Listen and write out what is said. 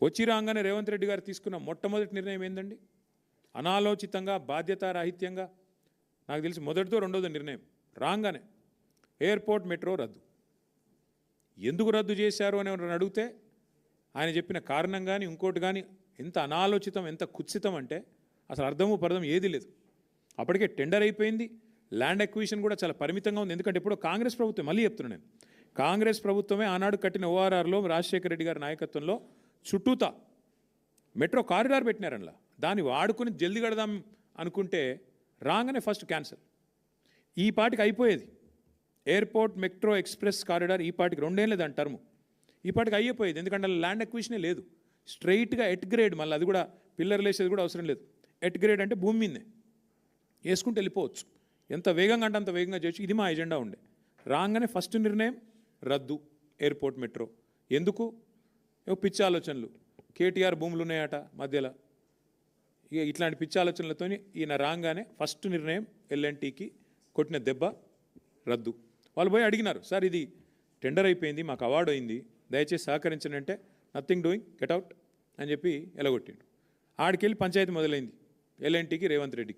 వచ్చి రాగానే రేవంత్ రెడ్డి గారు తీసుకున్న మొట్టమొదటి నిర్ణయం ఏందండి? అనాలోచితంగా బాధ్యతారాహిత్యంగా, నాకు తెలిసి మొదటిదో రెండోదో నిర్ణయం రాగానే ఎయిర్పోర్ట్ మెట్రో రద్దు. ఎందుకు రద్దు చేశారు అని ఎవరైనా అడిగితే ఆయన చెప్పిన కారణం కానీ ఇంకోటి కానీ ఎంత అనాలోచితం, ఎంత కుత్సితం అంటే అసలు అర్థము పరదం ఏది లేదు. అప్పటికే టెండర్ అయిపోయింది, ల్యాండ్ అక్విజిషన్ కూడా చాలా పరిమితంగా ఉంది. ఎందుకంటే ఇప్పుడు కాంగ్రెస్ ప్రభుత్వం, మళ్ళీ చెప్తున్నాను నేను, కాంగ్రెస్ ప్రభుత్వమే ఆనాడు కట్టిన ఓఆర్ఆర్లో రాజశేఖర రెడ్డి గారి నాయకత్వంలో చుట్టూతా మెట్రో కారిడార్ పెట్టినారనలా. దాన్ని వాడుకుని జల్దీ కడదాం అనుకుంటే రాగానే ఫస్ట్ క్యాన్సల్. ఈ పాటికి అయిపోయేది ఎయిర్పోర్ట్ మెట్రో ఎక్స్ప్రెస్ కారిడార్, ఈ పాటికి 2 ఏళ్ళు దాని టర్ము, ఈ పాటికి అయిపోయేది. ఎందుకంటే ల్యాండ్ అక్విజిషనే లేదు. స్ట్రైట్గా ఎట్ గ్రేడ్, మళ్ళీ అది కూడా పిల్లర్లు వేసేది కూడా అవసరం లేదు. ఎట్ గ్రేడ్ అంటే భూమి మీదనే వేసుకుంటూ వెళ్ళిపోవచ్చు. ఎంత వేగంగా అంటే అంత వేగంగా చేయొచ్చు. ఇది మా ఎజెండా ఉండే. రాగానే ఫస్ట్ నిర్ణయం రద్దు ఎయిర్పోర్ట్ మెట్రో. ఎందుకు? పిచ్చి ఆలోచనలు. కేటీఆర్ భూములు ఉన్నాయట మధ్యలో, ఇక ఇట్లాంటి పిచ్చి ఆలోచనలతో ఈయన రాగానే ఫస్ట్ నిర్ణయం ఎల్ఎన్టీకి కొట్టిన దెబ్బ రద్దు. వాళ్ళు పోయి అడిగినారు, సార్ ఇది టెండర్ అయిపోయింది, మాకు అవార్డు అయింది, దయచేసి సహకరించండి అంటే నథింగ్ డూయింగ్, గెట్ అవుట్ అని చెప్పి ఎలగొట్టిండు. ఆడికెళ్ళి పంచాయతీ మొదలైంది ఎల్ఎన్టీకి రేవంత్ రెడ్డికి.